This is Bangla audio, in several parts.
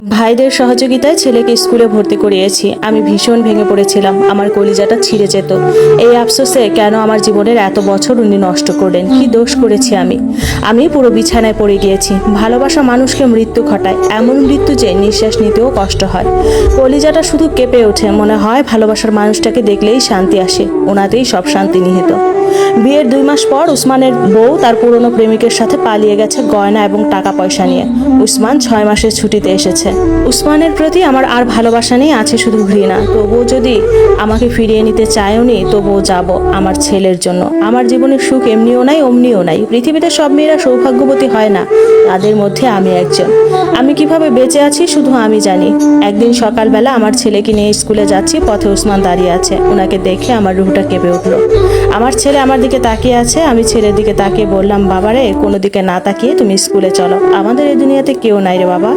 ভাইদের সহযোগিতায় ছেলেকে স্কুলে ভর্তি করিয়েছি। আমি ভীষণ ভেঙে পড়েছিলাম, আমার কলিজাটা ছিঁড়ে যেত। এই আফসোসে কেন আমার জীবনের এত বছর উনি নষ্ট করলেন, কি দোষ করেছি আমি পুরো বিছানায় পড়ে গিয়েছি। ভালোবাসা মানুষকে মৃত্যু ঘটায়, এমন মৃত্যু যে নিঃশ্বাস নিতেও কষ্ট হয়। কলিজাটা শুধু কেঁপে ওঠে, মনে হয় ভালোবাসার মানুষটাকে দেখলেই শান্তি আসে, ওনাতেই সব শান্তি নিহিত। বিয়ের 2 মাস পর উসমানের বউ তার পুরনো প্রেমিকের সাথে পালিয়ে গেছে গয়না এবং টাকা পয়সা নিয়ে। উসমান 6 মাসের ছুটিতে এসেছে। উসমানের প্রতি আমার আর ভালোবাসা নেই, আছে শুধু ঘৃণা। তবুও যদি আমাকে ফিরিয়ে নিতে চায়ওনি, তবুও যাব আমার ছেলের জন্য। আমার জীবনের সুখ এমনিও নাই অমনিও নাই। পৃথিবীতে সব মেয়েরা সৌভাগ্যবতী হয় না, তাদের মধ্যে আমি একজন। আমি কিভাবে বেঁচে আছি শুধু আমি জানি। একদিন সকালবেলা আমার ছেলেকে নিয়ে স্কুলে যাচ্ছি, পথে উসমান দাঁড়িয়ে আছে। ওনাকে দেখে আমার রুহটা কেঁপে উঠলো। আমার ছেলে আমার দিকে তাকিয়ে আছে। আমি ছেলের দিকে তাকিয়ে বললাম, বাবারে, কোনো দিকে না তাকিয়ে তুমি স্কুলে চলো, আমাদের এই দুনিয়াতে কেউ নাই রে বাবা।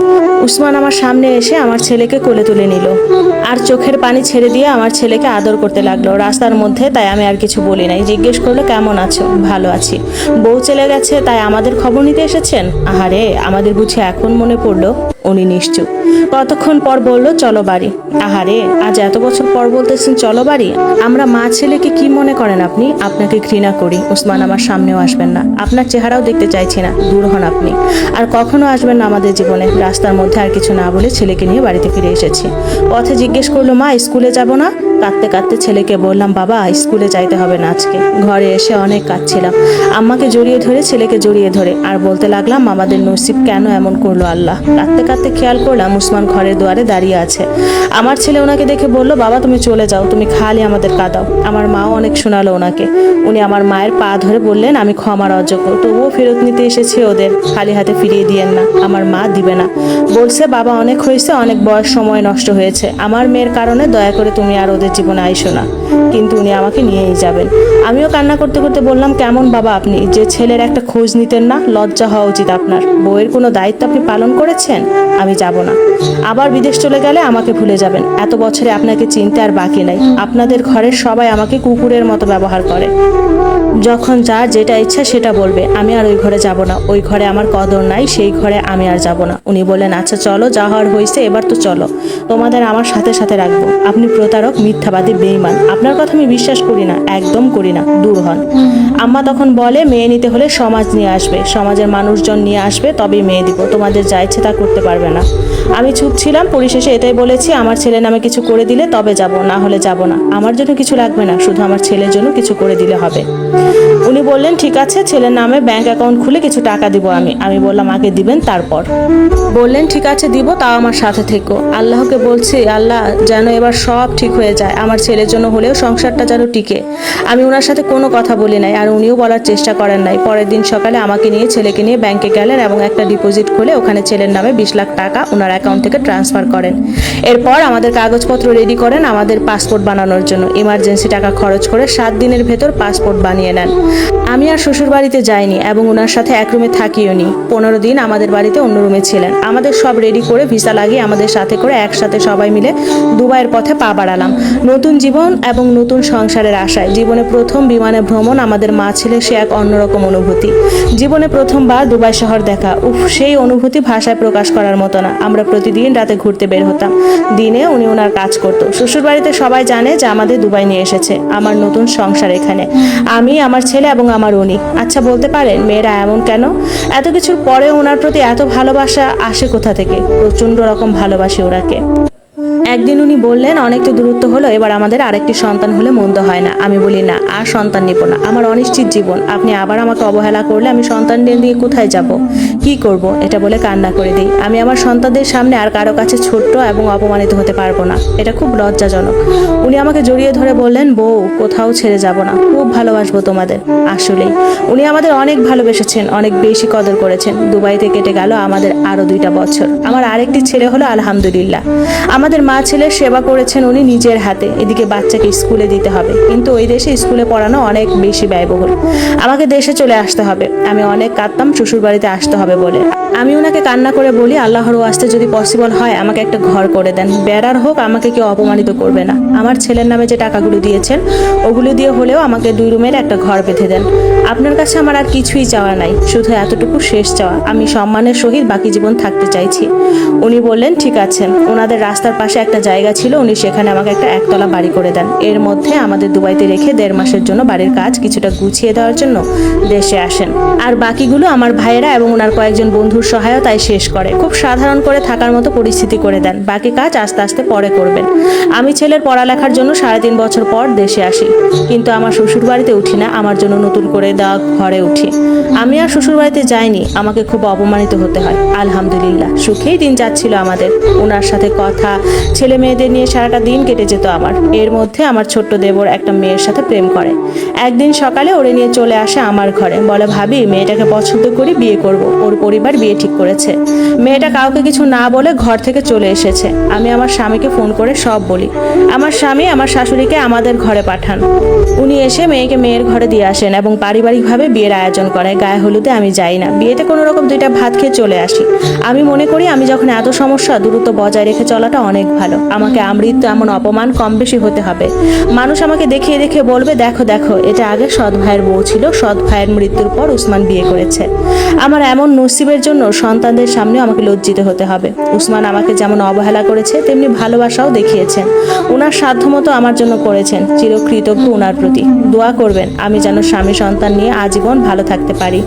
উসমান আমার সামনে এসে আমার ছেলেকে কোলে তুলে নিল আর চোখের পানি ছেড়ে দিয়ে আমার ছেলেকে আদর করতে লাগলো রাস্তার মধ্যে। তাই আমি আর কিছু বলি নাই। জিজ্ঞেস করলো, কেমন আছো? ভালো আছি। বউ চলে গেছে, তাই আমাদের খবর নিতে এসেছেন? আহারে, আমাদের বুঝে এখন মনে পড়লো? উনি নিশ্চুপ। কতক্ষণ পর বলল, চলো বাড়ি। আহারে, আজ এত বছর পর বলতেছেন চলো বাড়ি? আমরা মা ছেলেকে কি মনে করেন আপনি? আপনাকে ঘৃণা করি। উসমান, আমার সামনেও আসবেন না, আপনার চেহারাও দেখতে চাইছি না, দূর হন আপনি। আর কখনো আসবেন না আমাদের জীবনে। রাস্তার মধ্যে আর কিছু না বলে ছেলেকে নিয়ে বাড়িতে ফিরে এসেছি। পথে জিজ্ঞেস করলো, মা স্কুলে যাব না? কাঁদতে কাঁদতে ছেলেকে বললাম, বাবা স্কুলে যাইতে হবে না আজকে। ঘরে এসে অনেক কাঁদছিলাম। আম্মাকে জড়িয়ে ধরে ছেলেকে জড়িয়ে ধরে আর বলতে লাগলাম, আমাদের নসিব কেন এমন করলো আল্লাহ। কাঁদতে কাঁদতে খেয়াল করলাম উসমান ঘরের দুয়ারে দাঁড়িয়ে আছে। আমার ছেলে ওনাকে দেখে বলল, বাবা তুমি চলে যাও, তুমি খালি আমাদের কাঁদাও। আমার মাও অনেক শোনালো ওনাকে। উনি আমার মায়ের পা ধরে বললেন, আমি ক্ষমার অযোগ্য, তবুও ফেরত নিতে এসেছি ওদের, খালি হাতে ফিরিয়ে দিয়েন না। আমার মা দিবে না, বলছে বাবা অনেক হয়েছে, অনেক বয়স সময় নষ্ট হয়েছে, আমার মেয়ের কারণে দয়া করে তুমি আর ওদের জীবনে আইসো না। কিন্তু উনি আমাকে নিয়েই যাবেন। আমিও কান্না করতে করতে বললাম, কেমন বাবা আপনি, যে ছেলের একটা খোঁজ নিতেন না? লজ্জা হওয়া উচিত আপনার। বউয়ের কোনো দায়িত্ব আপনি পালন করেছেন? আমি যাব না। আবার বিদেশ চলে গেলে আমাকে ভুলে যাবেন। এত বছরে আপনাকে চিনতে আর বাকি নাই। আপনাদের ঘরের সবাই আমাকে কুকুরের মতো ব্যবহার করে। যখন যার যেটা ইচ্ছা সেটা বলবে, আমি আর ওই ঘরে যাব না। ওই ঘরে আমার কদর নাই, সেই ঘরে আমি আর যাব না। উনি বললেন, আচ্ছা চলো, যা হওয়ার হয়েছে, এবার তো চলো, তোমাদের আমার সাথে সাথে রাখবো। আপনি প্রতারক, মিথ্যাবাদী, বেঈমান। আপনার কথা আমি বিশ্বাস করি না, একদম করি না, দূর হন। আম্মা তখন বলে, মেয়ে নিতে হলে সমাজ নিয়ে আসবে, সমাজের মানুষজন নিয়ে আসবে, তবেই মেয়ে দিব, তোমাদের যা ইচ্ছে তা করতে পারবে না। আমি চুপ ছিলাম। পরিশেষে এটাই বলেছি, আমার ছেলের নামে কিছু করে দিলে তবে যাব, না হলে যাব না। আমার জন্য কিছু লাগবে না, শুধু আমার ছেলের জন্য কিছু করে দিলে হবে। উনি বললেন, ঠিক আছে, ছেলের নামে ব্যাংক অ্যাকাউন্ট খুলে কিছু টাকা দিব আমি বললাম, আগে দিবেন তারপর। বললেন, ঠিক আছে দিব, তাও আমার সাথে থেকো। আল্লাহকে বলছি, আল্লাহ যেন এবার সব ঠিক হয়ে যায়, আমার ছেলের জন্য হলেও সংসারটা যেন টিকে। আমি ওনার সাথে কোনো কথা বলি নাই, আর উনিও বলার চেষ্টা করেন নাই। পরের দিন সকালে আমাকে নিয়ে ছেলেকে নিয়ে ব্যাংকে গেলেন এবং একটা ডিপোজিট খুলে ওখানে ছেলের নামে 20 লাখ টাকা ওনার অ্যাকাউন্ট থেকে ট্রান্সফার করেন। এরপর আমাদের কাগজপত্র রেডি করেন আমাদের পাসপোর্ট বানানোর জন্য। ইমার্জেন্সি টাকা খরচ করে 7 দিনের ভেতর পাসপোর্ট বানিয়ে নেন। আমি আর শ্বশুর বাড়িতে যাইনি এবং ওনার সাথে এক রুমে থাকিও নি। 15 দিন আমাদের বাড়িতে অন্য রুমে ছিলেন। আমাদের সব রেডি করে ভিসা লাগিয়ে আমাদের সাথে করে একসাথে সবাই মিলে দুবাইয়ের পথে পা বাড়ালাম, নতুন জীবন এবং নতুন সংসারের আশায়। জীবনে প্রথম বিমানে ভ্রমণ আমাদের মা ছেলে, সে এক অন্যরকম অনুভূতি। জীবনে প্রথমবার দুবাই শহর দেখা, সেই অনুভূতি ভাষায় প্রকাশ করার মতো না। আমরা প্রতিদিন রাতে ঘুরতে বের হতাম, দিনে উনি ওনার কাজ করতো। শ্বশুর বাড়িতে সবাই জানে যে আমাদের দুবাই নিয়ে এসেছে, আমার নতুন সংসার এখানে, আমি, আমার ছেলে এবং আমার উনি। আচ্ছা বলতে পারেন মেয়েরা এমন কেন? এত কিছুর পরে ওনার প্রতি এত ভালোবাসা আসে কোথা থেকে? প্রচন্ড রকম ভালোবাসি ওনাকে। একদিন উনি বললেন, অনেক তো দূরত্ব হলো, এবার আমাদের আরেকটি সন্তান হলে মন্দ হয় না। আমি বলি, না, আর সন্তান নিব না, আমার অনিশ্চিত জীবন। আপনি আবার আমাকে অবহেলা করলে আমি সন্তান নিয়ে কোথায় যাব, কি করব? এটা বলে কান্না করে দিই। আমি আমার সন্তানদের সামনে আর কারো কাছে ছোট্ট এবং অপমানিত হতে পারবো না, এটা খুব লজ্জাজনক। উনি আমাকে জড়িয়ে ধরে বললেন, বউ, কোথাও ছেড়ে যাব না, খুব ভালোবাসবো তোমাদের। আসলেই উনি আমাদের অনেক ভালোবেসেছেন, অনেক বেশি কদর করেছেন। দুবাইতে কেটে গেল আমাদের আরো 2টা বছর। আমার আরেকটি ছেলে হলো, আলহামদুলিল্লাহ। আমাদের মা ছেলের সেবা করেছেন উনি নিজের হাতে, এদিকে বাচ্চাকে স্কুলে দিতে হবে, কিন্তু ওই দেশে স্কুলে পড়ানো অনেক বেশি ব্যয়বহুল। আমাকে দেশে চলে আসতে হবে। আমি অনেক কাঁদতাম শ্বশুর বাড়িতে আসতে হবে বলে। আমি ওনাকে কান্না করে বলি, আল্লাহর ওয়াস্তে যদি পসিবল হয় আমাকে একটা ঘর করে দেন, বেড়ার হোক, আমাকে কেউ অপমানিত করবে না। আমার ছেলের নামে যে টাকাগুলো দিয়েছেন ওগুলো দিয়ে হলেও আমাকে 2 রুমের একটা ঘর বেঁধে দেন। আপনার কাছে আমার আর কিছুই চাওয়া নাই, শুধু এতটুকু শেষ চাওয়া, আমি সম্মানের সহিত বাকি জীবন থাকতে চাইছি। উনি বললেন ঠিক আছে। ওনাদের রাস্তার পাশে একটা জায়গা ছিল, উনি সেখানে আমাকে একটা একতলা বাড়ি করে দেন। এর মধ্যে আমাদের দুবাইতে রেখে 1.5 মাসের জন্য বাড়ির কাজ কিছুটা গুছিয়ে দেওয়ার জন্য দেশে আসেন। আর বাকিগুলো আমার ভাইয়েরা এবং ওনার কয়েকজন বন্ধুর সহায়তায় শেষ করে। খুব সাধারণ করে থাকার মতো পরিস্থিতি করে দেন, বাকি কাজ আস্তে আস্তে পরে করবেন। আমি ছেলের পড়ালেখার জন্য 3.5 বছর পর দেশে আসি, কিন্তু আমার শ্বশুর বাড়িতে উঠি না, আমার জন্য নতুন করে দেওয়া ঘরে উঠি। আমি আর শ্বশুর বাড়িতে যাইনি, আমাকে খুব অপমানিত হতে হয়। আলহামদুলিল্লাহ সুখেই দিন যাচ্ছিল আমাদের। ওনার সাথে কথা, ছেলে মেয়েদের নিয়ে সারাটা দিন কেটে যেত আমার। এর মধ্যে আমার ছোট্ট দেবর একটা মেয়ের সাথে প্রেম করে। একদিন সকালে ওরে নিয়ে চলে আসে আমার ঘরে, বলে ভাবি মেয়েটাকে পছন্দ করি, বিয়ে করব। ওর পরিবার বিয়ে ঠিক করেছে। মেয়েটা কাউকে কিছু না বলে ঘর থেকে চলে এসেছে। আমি আমার স্বামীকে ফোন করে সব বলি। আমার স্বামী আমার শাশুড়িকে আমাদের ঘরে পাঠান। উনি এসে মেয়েকে মেয়ের ঘরে দিয়ে আসেন এবং পারিবারিকভাবে বিয়ের আয়োজন করে। গায়ে হলুদে আমি যাই না, বিয়েতে কোনো রকম 2টা ভাত খেয়ে চলে আসি। আমি মনে করি আমি যখন এত সমস্যা, দূরত্ব বজায় রেখে চলাটা অনেক ভালো। আমাকে আমৃত্যু এমন অপমান কম বেশি হতে হবে। মানুষ আমাকে দেখিয়ে দেখিয়ে বলবে, দেখো দেখো, এটা আগে সৎ ভাইয়ের বউ ছিল, সৎ ভাইয়ের মৃত্যুর পর উসমান বিয়ে করেছে। আমার এমন নসিবের জন্য সন্তানদের সামনে আমাকে লজ্জিত হতে হবে। উসমান আমাকে যেমন অবহেলা করেছে তেমনি ভালোবাসাও দেখিয়েছেন। ওনার সাধ্যমতো আমার জন্য করেছেন, চিরকৃতজ্ঞ ওনার প্রতি। দোয়া করবেন আমি যেন স্বামী সন্তান নিয়ে আজীবন ভালো থাকতে পারি।